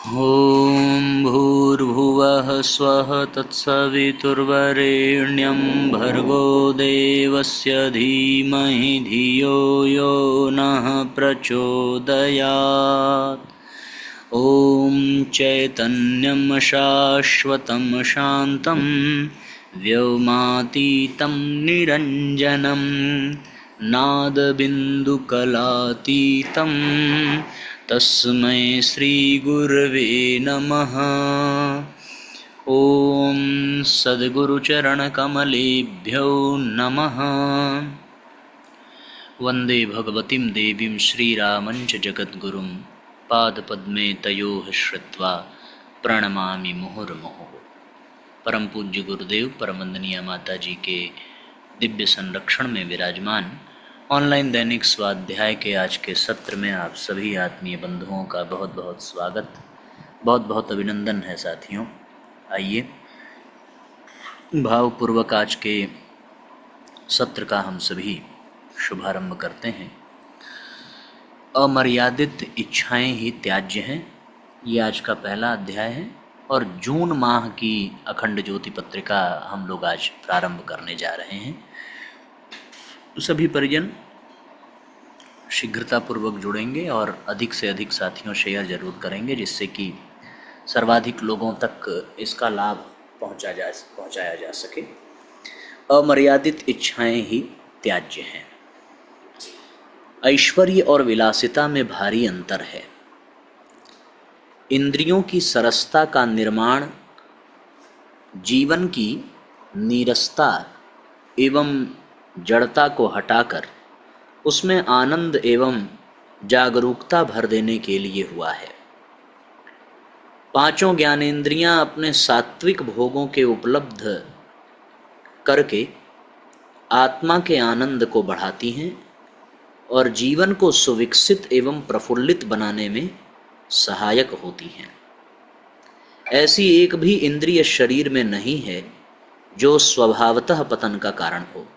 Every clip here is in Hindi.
ॐ भूर्भुवः स्वः तत्सवितुर्वरेण्यं भर्गो देवस्य धीमहि धियो यो नः प्रचोदयात्। ॐ चैतन्यं शाश्वतं शान्तं व्योमातीतं निरञ्जनं नादबिन्दुकलातीतं तस्मै श्रीगुरवे नमः। ॐ सद्गुरुचरणकमलेभ्यो नमः। वन्दे भगवतीं देवीं श्रीरामञ्च जगद्गुरुं पादपद्मे तयोः श्रुत्वा प्रणमामि मुहुर्मुहुः। परम पूज्य गुरुदेव परम वंदनीय माता जी के दिव्य संरक्षण में विराजमान ऑनलाइन दैनिक स्वाध्याय के आज के सत्र में आप सभी आत्मीय बंधुओं का बहुत बहुत स्वागत, बहुत बहुत अभिनंदन है साथियों। आइए भावपूर्वक आज के सत्र का हम सभी शुभारंभ करते हैं। अमर्यादित इच्छाएं ही त्याज्य हैं, ये आज का पहला अध्याय है और जून माह की अखंड ज्योति पत्रिका हम लोग आज प्रारंभ करने जा रहे हैं। सभी परिजन शीघ्रतापूर्वक जुड़ेंगे और अधिक से अधिक साथियों शेयर जरूर करेंगे, जिससे कि सर्वाधिक लोगों तक इसका लाभ पहुंचाया जा सके। अमर्यादित इच्छाएं ही त्याज्य हैं। ऐश्वर्य और विलासिता में भारी अंतर है। इंद्रियों की सरसता का निर्माण जीवन की नीरसता एवं जड़ता को हटाकर उसमें आनंद एवं जागरूकता भर देने के लिए हुआ है। पांचों ज्ञानेंद्रियां अपने सात्विक भोगों के उपलब्ध करके आत्मा के आनंद को बढ़ाती हैं और जीवन को सुविकसित एवं प्रफुल्लित बनाने में सहायक होती हैं। ऐसी एक भी इंद्रिय शरीर में नहीं है जो स्वभावतः पतन का कारण हो,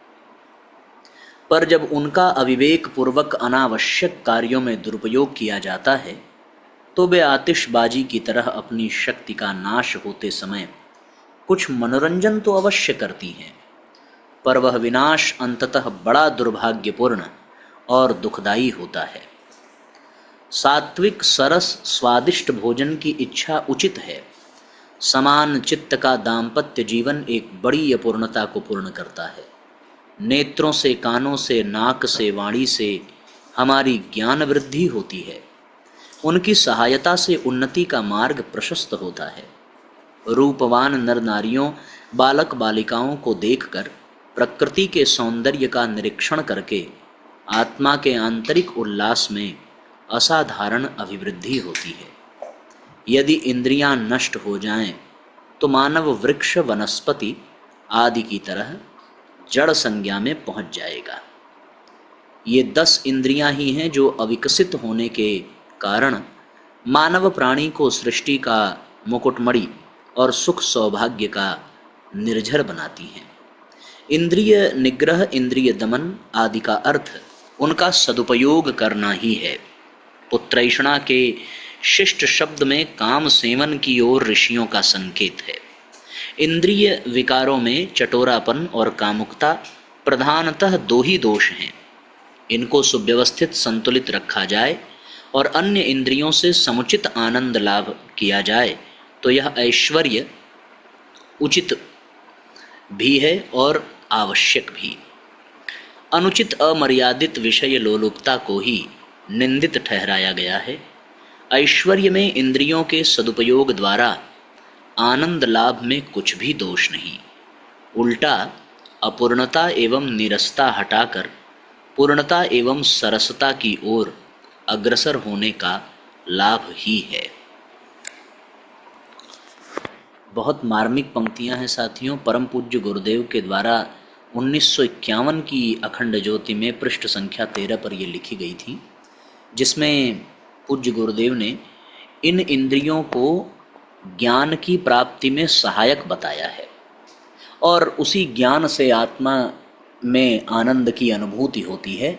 पर जब उनका अविवेक पूर्वक अनावश्यक कार्यों में दुरुपयोग किया जाता है तो वे आतिशबाजी की तरह अपनी शक्ति का नाश होते समय कुछ मनोरंजन तो अवश्य करती हैं, पर वह विनाश अंततः बड़ा दुर्भाग्यपूर्ण और दुखदायी होता है। सात्विक सरस स्वादिष्ट भोजन की इच्छा उचित है। समान चित्त का दाम्पत्य जीवन एक बड़ी अपूर्णता को पूर्ण करता है। नेत्रों से, कानों से, नाक से, वाणी से हमारी ज्ञान वृद्धि होती है। उनकी सहायता से उन्नति का मार्ग प्रशस्त होता है। रूपवान नर नारियों, बालक बालिकाओं को देखकर प्रकृति के सौंदर्य का निरीक्षण करके आत्मा के आंतरिक उल्लास में असाधारण अभिवृद्धि होती है। यदि इंद्रियां नष्ट हो जाएं तो मानव वृक्ष, वनस्पति आदि की तरह जड़ संज्ञा में पहुंच जाएगा। ये 10 इंद्रियां ही हैं जो अविकसित होने के कारण मानव प्राणी को सृष्टि का मुकुटमणि और सुख सौभाग्य का निर्झर बनाती हैं। इंद्रिय निग्रह, इंद्रिय दमन आदि का अर्थ उनका सदुपयोग करना ही है। पुत्रैषणा के शिष्ट शब्द में काम सेवन की ओर ऋषियों का संकेत है। इंद्रिय विकारों में चटोरापन और कामुकता प्रधानतः 2 ही दोष हैं। इनको सुव्यवस्थित संतुलित रखा जाए और अन्य इंद्रियों से समुचित आनंद लाभ किया जाए तो यह ऐश्वर्य उचित भी है और आवश्यक भी। अनुचित अमर्यादित विषय लोलुपता को ही निंदित ठहराया गया है। ऐश्वर्य में इंद्रियों के सदुपयोग द्वारा आनंद लाभ में कुछ भी दोष नहीं। उल्टा अपूर्णता एवं निरसता हटाकर पूर्णता एवं सरसता की ओर अग्रसर होने का लाभ ही है। बहुत मार्मिक पंक्तियां हैं साथियों। परम पूज्य गुरुदेव के द्वारा 1951 की अखंड ज्योति में पृष्ठ संख्या 13 पर ये लिखी गई थी, जिसमें पूज्य गुरुदेव ने इन इंद्रियों को ज्ञान की प्राप्ति में सहायक बताया है और उसी ज्ञान से आत्मा में आनंद की अनुभूति होती है।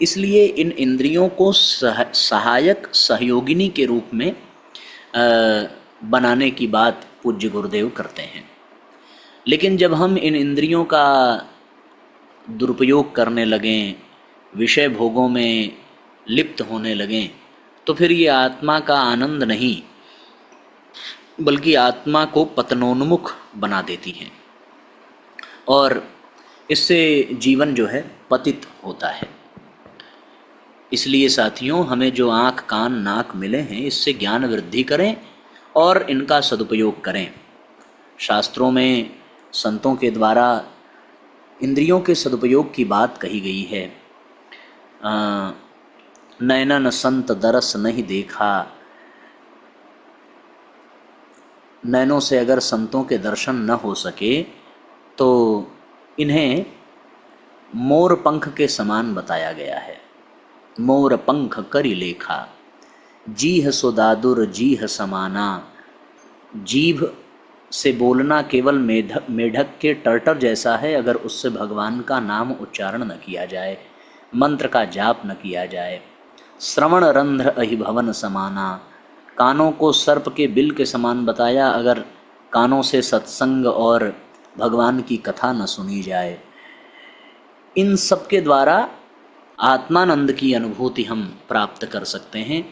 इसलिए इन इंद्रियों को सहायक सहयोगिनी के रूप में बनाने की बात पूज्य गुरुदेव करते हैं। लेकिन जब हम इन इंद्रियों का दुरुपयोग करने लगें, विषय भोगों में लिप्त होने लगें, तो फिर ये आत्मा का आनंद नहीं बल्कि आत्मा को पतनोन्मुख बना देती हैं और इससे जीवन जो है पतित होता है। इसलिए साथियों, हमें जो आँख कान नाक मिले हैं इससे ज्ञान वृद्धि करें और इनका सदुपयोग करें। शास्त्रों में संतों के द्वारा इंद्रियों के सदुपयोग की बात कही गई है। नैनन संत दरस नहीं देखा, नैनों से अगर संतों के दर्शन न हो सके तो इन्हें मोर पंख के समान बताया गया है। मोर पंख करि लेखा, जीह सुदादुर जीह समाना। जीभ से बोलना केवल मेढक के टर्टर जैसा है अगर उससे भगवान का नाम उच्चारण न किया जाए, मंत्र का जाप न किया जाए। श्रवण रंध्र अहिभवन समाना, कानों को सर्प के बिल के समान बताया अगर कानों से सत्संग और भगवान की कथा न सुनी जाए। इन सब के द्वारा आत्मानंद की अनुभूति हम प्राप्त कर सकते हैं,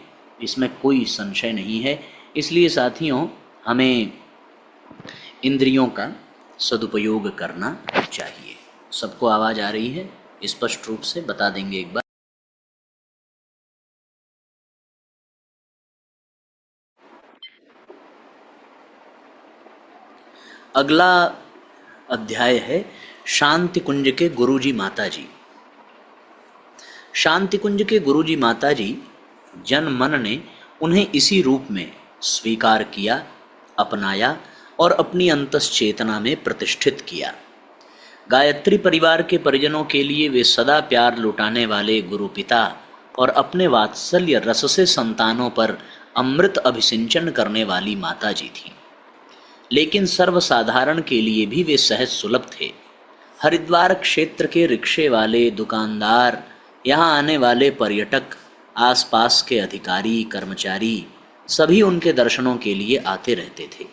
इसमें कोई संशय नहीं है। इसलिए साथियों, हमें इंद्रियों का सदुपयोग करना चाहिए। सबको आवाज़ आ रही है? स्पष्ट रूप से बता देंगे एक बार। अगला अध्याय है शांति कुंज के गुरुजी माताजी। शांति कुंज के गुरुजी माताजी, जन मन ने उन्हें इसी रूप में स्वीकार किया, अपनाया और अपनी अंतश्चेतना में प्रतिष्ठित किया। गायत्री परिवार के परिजनों के लिए वे सदा प्यार लुटाने वाले गुरु पिता और अपने वात्सल्य रस से संतानों पर अमृत अभिसिंचन करने वाली माताजी थीं। लेकिन सर्वसाधारण के लिए भी वे सहज सुलभ थे। हरिद्वार क्षेत्र के रिक्शे वाले, दुकानदार, यहाँ आने वाले पर्यटक, आसपास के अधिकारी कर्मचारी सभी उनके दर्शनों के लिए आते रहते थे।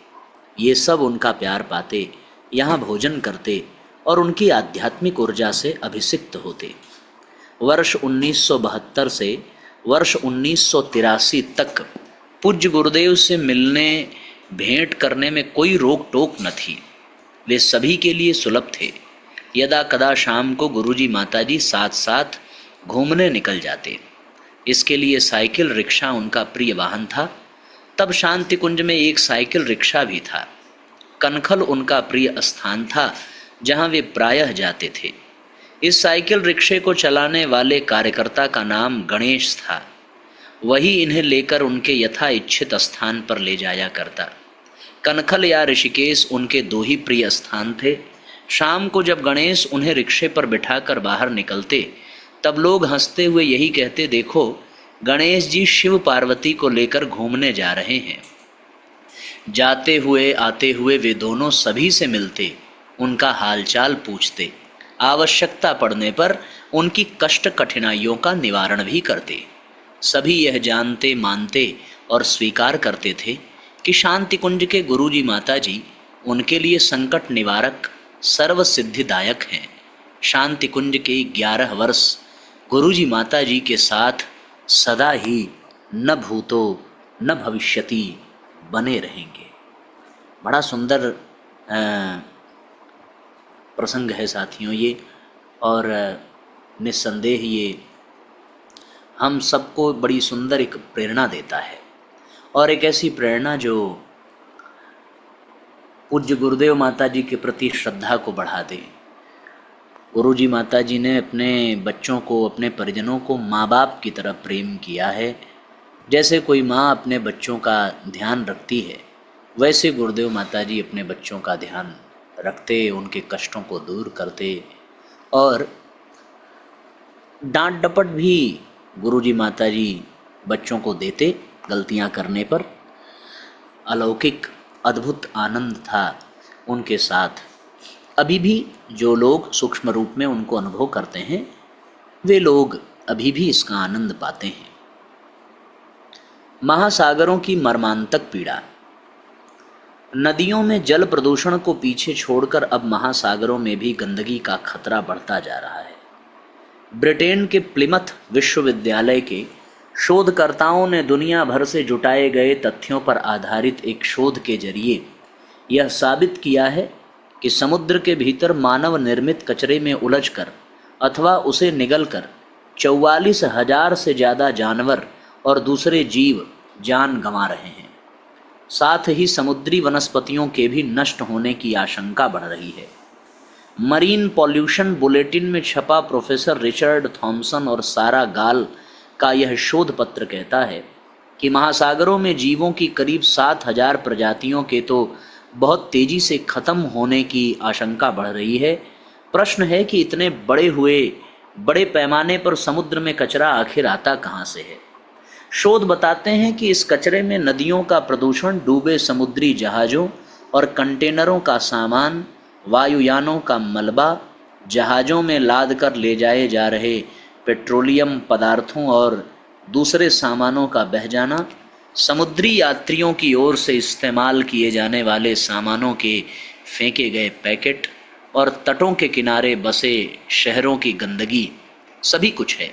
ये सब उनका प्यार पाते, यहाँ भोजन करते और उनकी आध्यात्मिक ऊर्जा से अभिषिक्त होते। वर्ष 1972 से वर्ष 1983 तक पूज्य गुरुदेव से मिलने भेंट करने में कोई रोक टोक न थी। वे सभी के लिए सुलभ थे। यदा कदा शाम को गुरुजी माताजी साथ साथ घूमने निकल जाते। इसके लिए साइकिल रिक्शा उनका प्रिय वाहन था। तब शांति कुंज में एक साइकिल रिक्शा भी था। कनखल उनका प्रिय स्थान था जहां वे प्रायः जाते थे। इस साइकिल रिक्शे को चलाने वाले कार्यकर्ता का नाम गणेश था। वही इन्हें लेकर उनके यथा इच्छित स्थान पर ले जाया करता। कनखल या ऋषिकेश उनके दो ही प्रिय स्थान थे। शाम को जब गणेश उन्हें रिक्शे पर बिठाकर बाहर निकलते तब लोग हंसते हुए यही कहते, देखो गणेश जी शिव पार्वती को लेकर घूमने जा रहे हैं। जाते हुए आते हुए वे दोनों सभी से मिलते, उनका हालचाल पूछते, आवश्यकता पड़ने पर उनकी कष्ट कठिनाइयों का निवारण भी करते। सभी यह जानते, मानते और स्वीकार करते थे कि शांति कुंज के गुरुजी माताजी उनके लिए संकट निवारक, सर्व सिद्धिदायक हैं। शांति कुंज के 11 वर्ष गुरुजी माताजी के साथ सदा ही न भूतो न भविष्यति बने रहेंगे। बड़ा सुंदर प्रसंग है साथियों ये, और निस्संदेह ये हम सबको बड़ी सुंदर एक प्रेरणा देता है, और एक ऐसी प्रेरणा जो पूज्य गुरुदेव माता जी के प्रति श्रद्धा को बढ़ा दे। गुरुजी माता जी ने अपने बच्चों को, अपने परिजनों को माँ बाप की तरह प्रेम किया है। जैसे कोई माँ अपने बच्चों का ध्यान रखती है, वैसे गुरुदेव माता जी अपने बच्चों का ध्यान रखते, उनके कष्टों को दूर करते और डांट डपट भी गुरुजी माता जी बच्चों को देते गलतियां करने पर। अलौकिक अद्भुत आनंद था उनके साथ। अभी भी जो लोग सूक्ष्म रूप में उनको अनुभव करते हैं, वे लोग अभी भी इसका आनंद पाते हैं। महासागरों की मर्मांतक पीड़ा। नदियों में जल प्रदूषण को पीछे छोड़कर अब महासागरों में भी गंदगी का खतरा बढ़ता जा रहा है। ब्रिटेन के प्लिमथ विश्वविद्यालय के शोधकर्ताओं ने दुनिया भर से जुटाए गए तथ्यों पर आधारित एक शोध के जरिए यह साबित किया है कि समुद्र के भीतर मानव निर्मित कचरे में उलझकर अथवा उसे निगलकर 44,000 से ज़्यादा जानवर और दूसरे जीव जान गंवा रहे हैं। साथ ही समुद्री वनस्पतियों के भी नष्ट होने की आशंका बढ़ रही है। मरीन पॉल्यूशन बुलेटिन में छपा प्रोफेसर रिचर्ड थॉमसन और सारा गाल का यह शोध पत्र कहता है कि महासागरों में जीवों की करीब 7,000 प्रजातियों के तो बहुत तेजी से खत्म होने की आशंका बढ़ रही है। प्रश्न है कि इतने बड़े पैमाने पर समुद्र में कचरा आखिर आता कहाँ से है। शोध बताते हैं कि इस कचरे में नदियों का प्रदूषण, डूबे समुद्री जहाज़ों और कंटेनरों का सामान, वायुयानों का मलबा, जहाज़ों में लाद कर ले जाए जा रहे पेट्रोलियम पदार्थों और दूसरे सामानों का बह जाना, समुद्री यात्रियों की ओर से इस्तेमाल किए जाने वाले सामानों के फेंके गए पैकेट और तटों के किनारे बसे शहरों की गंदगी, सभी कुछ है।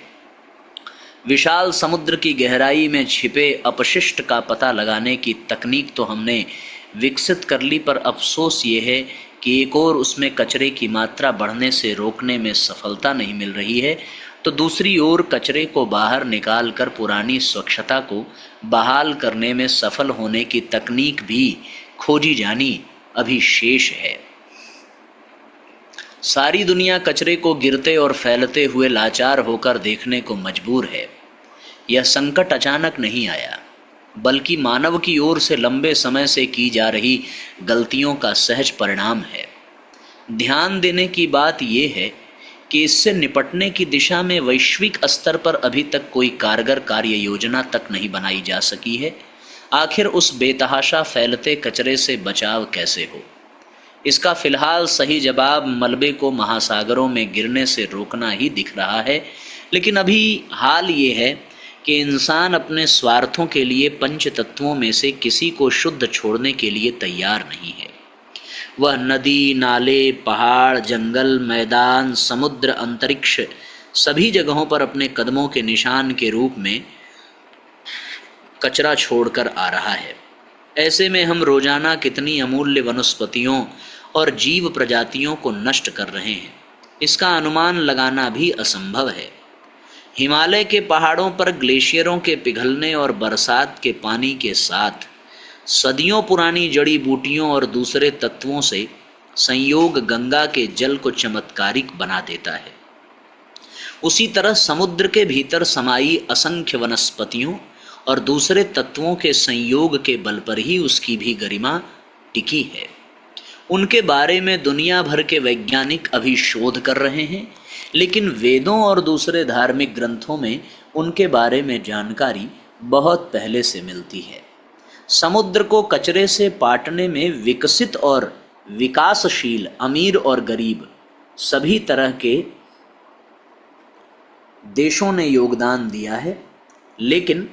विशाल समुद्र की गहराई में छिपे अपशिष्ट का पता लगाने की तकनीक तो हमने विकसित कर ली, पर अफसोस ये है कि एक और उसमें कचरे की मात्रा बढ़ने से रोकने में सफलता नहीं मिल रही है, तो दूसरी ओर कचरे को बाहर निकाल कर पुरानी स्वच्छता को बहाल करने में सफल होने की तकनीक भी खोजी जानी अभी शेष है। सारी दुनिया कचरे को गिरते और फैलते हुए लाचार होकर देखने को मजबूर है। यह संकट अचानक नहीं आया, बल्कि मानव की ओर से लंबे समय से की जा रही गलतियों का सहज परिणाम है। ध्यान देने की बात यह है कि इससे निपटने की दिशा में वैश्विक स्तर पर अभी तक कोई कारगर कार्य योजना तक नहीं बनाई जा सकी है। आखिर उस बेतहाशा फैलते कचरे से बचाव कैसे हो, इसका फिलहाल सही जवाब मलबे को महासागरों में गिरने से रोकना ही दिख रहा है। लेकिन अभी हाल ये है कि इंसान अपने स्वार्थों के लिए पंच तत्वों में से किसी को शुद्ध छोड़ने के लिए तैयार नहीं है। वह नदी, नाले, पहाड़, जंगल, मैदान, समुद्र, अंतरिक्ष, सभी जगहों पर अपने कदमों के निशान के रूप में कचरा छोड़कर आ रहा है। ऐसे में हम रोजाना कितनी अमूल्य वनस्पतियों और जीव प्रजातियों को नष्ट कर रहे हैं, इसका अनुमान लगाना भी असंभव है। हिमालय के पहाड़ों पर ग्लेशियरों के पिघलने और बरसात के पानी के साथ सदियों पुरानी जड़ी बूटियों और दूसरे तत्वों से संयोग गंगा के जल को चमत्कारिक बना देता है। उसी तरह समुद्र के भीतर समाई असंख्य वनस्पतियों और दूसरे तत्वों के संयोग के बल पर ही उसकी भी गरिमा टिकी है। उनके बारे में दुनिया भर के वैज्ञानिक अभी शोध कर रहे हैं, लेकिन वेदों और दूसरे धार्मिक ग्रंथों में उनके बारे में जानकारी बहुत पहले से मिलती है। समुद्र को कचरे से पाटने में विकसित और विकासशील, अमीर और गरीब, सभी तरह के देशों ने योगदान दिया है, लेकिन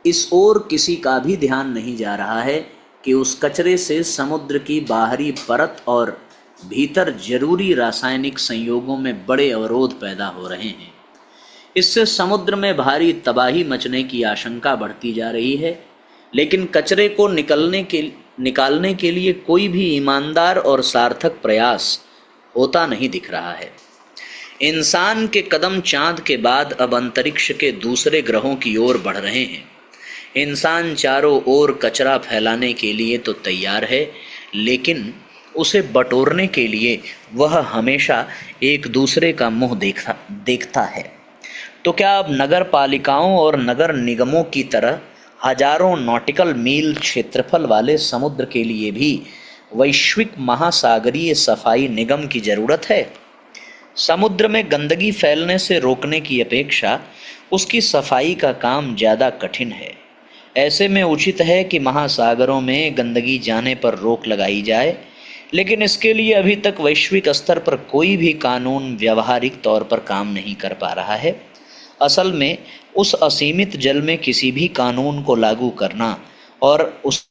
इस ओर किसी का भी ध्यान नहीं जा रहा है कि उस कचरे से समुद्र की बाहरी परत और भीतर जरूरी रासायनिक संयोगों में बड़े अवरोध पैदा हो रहे हैं। इससे समुद्र में भारी तबाही मचने की आशंका बढ़ती जा रही है, लेकिन कचरे को निकालने के लिए कोई भी ईमानदार और सार्थक प्रयास होता नहीं दिख रहा है। इंसान के कदम चांद के बाद अब अंतरिक्ष के दूसरे ग्रहों की ओर बढ़ रहे हैं। इंसान चारों ओर कचरा फैलाने के लिए तो तैयार है, लेकिन उसे बटोरने के लिए वह हमेशा एक दूसरे का मुंह देखता है। तो क्या अब नगर पालिकाओं और नगर निगमों की तरह हजारों नॉटिकल मील क्षेत्रफल वाले समुद्र के लिए भी वैश्विक महासागरीय सफाई निगम की जरूरत है? समुद्र में गंदगी फैलने से रोकने की अपेक्षा उसकी सफाई का काम ज़्यादा कठिन है। ऐसे में उचित है कि महासागरों में गंदगी जाने पर रोक लगाई जाए, लेकिन इसके लिए अभी तक वैश्विक स्तर पर कोई भी कानून व्यावहारिक तौर पर काम नहीं कर पा रहा है। असल में उस असीमित जल में किसी भी कानून को लागू करना और उस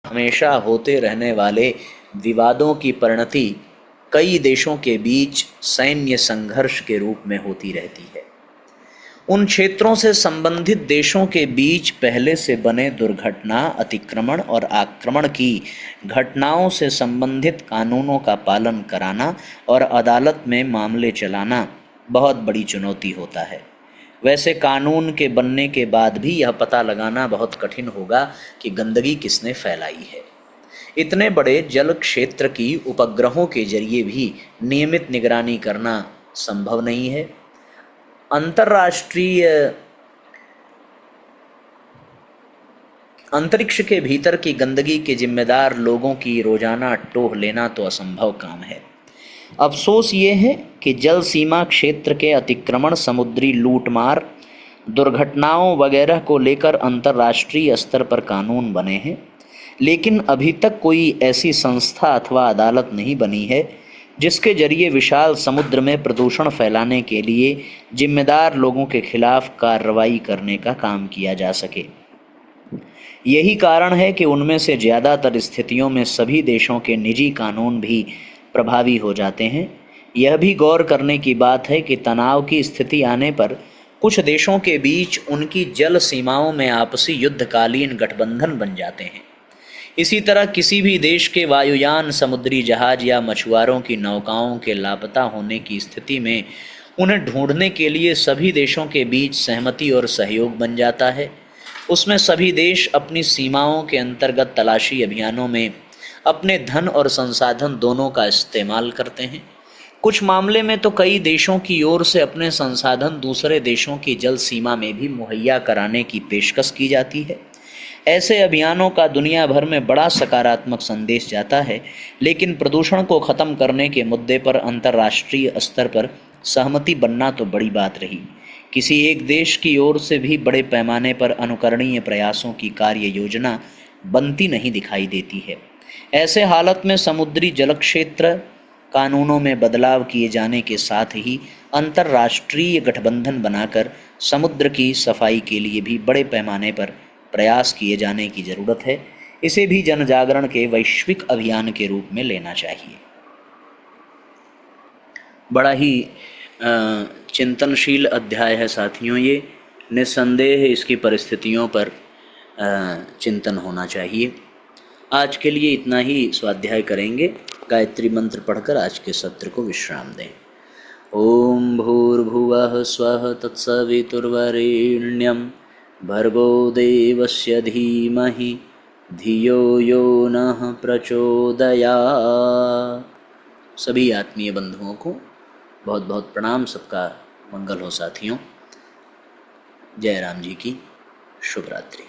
हमेशा होते रहने वाले विवादों की परिणति कई देशों के बीच सैन्य संघर्ष के रूप में होती रहती है। उन क्षेत्रों से संबंधित देशों के बीच पहले से बने दुर्घटना, अतिक्रमण और आक्रमण की घटनाओं से संबंधित कानूनों का पालन कराना और अदालत में मामले चलाना बहुत बड़ी चुनौती होता है। वैसे कानून के बनने के बाद भी यह पता लगाना बहुत कठिन होगा कि गंदगी किसने फैलाई है। इतने बड़े जल क्षेत्र की उपग्रहों के जरिए भी नियमित निगरानी करना संभव नहीं है। अंतर्राष्ट्रीय अंतरिक्ष के भीतर की गंदगी के जिम्मेदार लोगों की रोजाना टोह लेना तो असंभव काम है। अफसोस ये है कि जल सीमा क्षेत्र के अतिक्रमण, समुद्री लूटमार, दुर्घटनाओं वगैरह को लेकर अंतर्राष्ट्रीय स्तर पर कानून बने हैं, लेकिन अभी तक कोई ऐसी संस्था अथवा अदालत नहीं बनी है जिसके जरिए विशाल समुद्र में प्रदूषण फैलाने के लिए जिम्मेदार लोगों के खिलाफ कार्रवाई करने का काम किया जा सके। यही कारण है कि उनमें से ज़्यादातर स्थितियों में सभी देशों के निजी कानून भी प्रभावी हो जाते हैं। यह भी गौर करने की बात है कि तनाव की स्थिति आने पर कुछ देशों के बीच उनकी जल सीमाओं में आपसी युद्धकालीन गठबंधन बन जाते हैं। इसी तरह किसी भी देश के वायुयान, समुद्री जहाज या मछुआरों की नौकाओं के लापता होने की स्थिति में उन्हें ढूंढने के लिए सभी देशों के बीच सहमति और सहयोग बन जाता है। उसमें सभी देश अपनी सीमाओं के अंतर्गत तलाशी अभियानों में अपने धन और संसाधन दोनों का इस्तेमाल करते हैं। कुछ मामले में तो कई देशों की ओर से अपने संसाधन दूसरे देशों की जल सीमा में भी मुहैया कराने की पेशकश की जाती है। ऐसे अभियानों का दुनिया भर में बड़ा सकारात्मक संदेश जाता है, लेकिन प्रदूषण को ख़त्म करने के मुद्दे पर अंतर्राष्ट्रीय स्तर पर सहमति बनना तो बड़ी बात रही। किसी एक देश की ओर से भी बड़े पैमाने पर अनुकरणीय प्रयासों की कार्य योजना बनती नहीं दिखाई देती है। ऐसे हालत में समुद्री जल क्षेत्र कानूनों में बदलाव किए जाने के साथ ही अंतर्राष्ट्रीय गठबंधन बनाकर समुद्र की सफाई के लिए भी बड़े पैमाने पर प्रयास किए जाने की ज़रूरत है। इसे भी जनजागरण के वैश्विक अभियान के रूप में लेना चाहिए। बड़ा ही चिंतनशील अध्याय है साथियों ये। निस्संदेह इसकी परिस्थितियों पर चिंतन होना चाहिए। आज के लिए इतना ही स्वाध्याय करेंगे। गायत्री मंत्र पढ़कर आज के सत्र को विश्राम दें। ओम भूर्भुवः स्वः तत्सवितुर्वरेण्यं भर्गो देवस्य धीमहि धियो यो नः प्रचोदयात्। सभी आत्मीय बंधुओं को बहुत बहुत प्रणाम। सबका मंगल हो साथियों। जय राम जी की शुभ रात्रि।